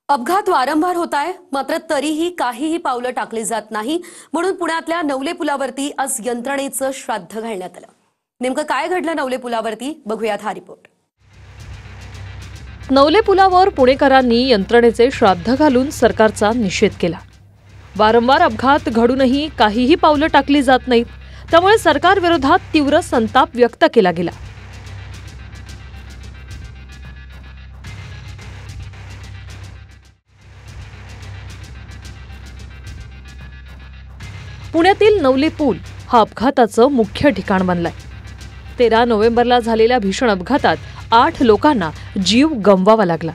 अपघात वारंवार होत आहे, मात्र तरीही काहीही पावलं टाकली जात नाही। म्हणून पुण्यातल्या नवले पुलावरती आज यंत्रणेचं श्राद्ध घालण्यात आलं। नेमकं काय घडलं नवले पुलावरती, बघूयात हा रिपोर्ट। नवले पुलावर पुणेकरांनी यंत्रणेचे श्राद्ध घालून सरकारचा निषेध केला। वारंवार अपघात घडूनही काहीही पावलं टाकली जात नाहीत, त्यामुळे सरकार विरोधात तीव्र संताप व्यक्त केला गेला। पुण्यातील नवले पूल हा अपघाताचं मुख्य ठिकाण बनलाय। 13 नोव्हेंबरला झालेल्या भीषण अपघातात 8 लोकांना जीव गमवावा लागला।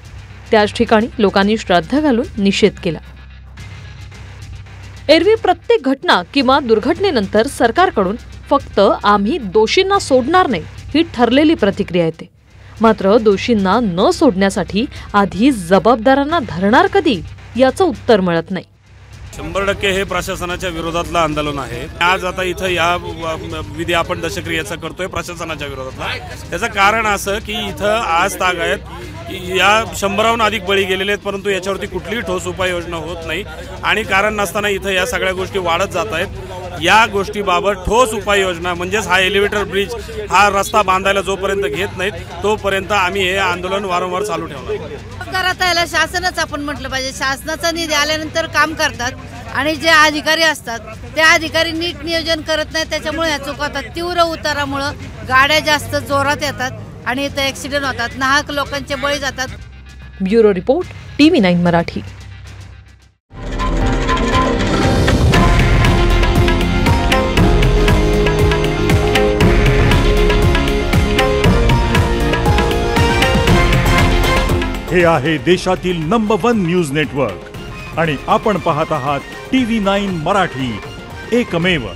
त्याच ठिकाणी लोकांनी श्राद्ध घालून निषेध केला। एरवी प्रत्येक घटना किंवा दुर्घटनेनंतर सरकारकडून फक्त आम्ही दोषींना सोडणार नाही ही ठरलेली प्रतिक्रिया येते, मात्र दोषींना न सोडण्यासाठी आधी जबाबदारांना धरणार कधी याचं उत्तर मिळत नाही। 100% हे प्रशासनाच्या विरोधातलं आंदोलन आहे। आज आता इथं या विधी आपण दशक्रियेचा करतोय प्रशासनाच्या विरोधातला। त्याचं कारण असं की इथं आज तागायत या 100हून अधिक बळी गेलेले आहेत, परंतु याच्यावरती कुठलीही ठोस उपाययोजना होत नाही आणि कारण नसताना इथं या सगळ्या गोष्टी वाढत जात आहेत। या गोष्टीबाबत ठोस उपाययोजना म्हणजेच हा एलिव्हेटर ब्रिज, हा रस्ता बांधायला जोपर्यंत घेत नाहीत तोपर्यंत आम्ही हे आंदोलन वारंवार चालू ठेवणार। आता याला शासनच आपण म्हटलं पाहिजे। शासनाचा निधी आल्यानंतर काम करतात आणि जे अधिकारी असतात ते अधिकारी नीट नियोजन करत नाहीत, त्याच्यामुळे ह्या चुका होतात। तीव्र उतारामुळे गाड्या जास्त जोरात येतात आणि इथे ॲक्सिडेंट होतात, नाहक लोकांचे बळी जातात। Bureau report, TV9 Marathi. हे आहे देशातील नंबर 1 न्यूज नेटवर्क आणि आपण पाहत आहात TV9 मराठी, एकमेव।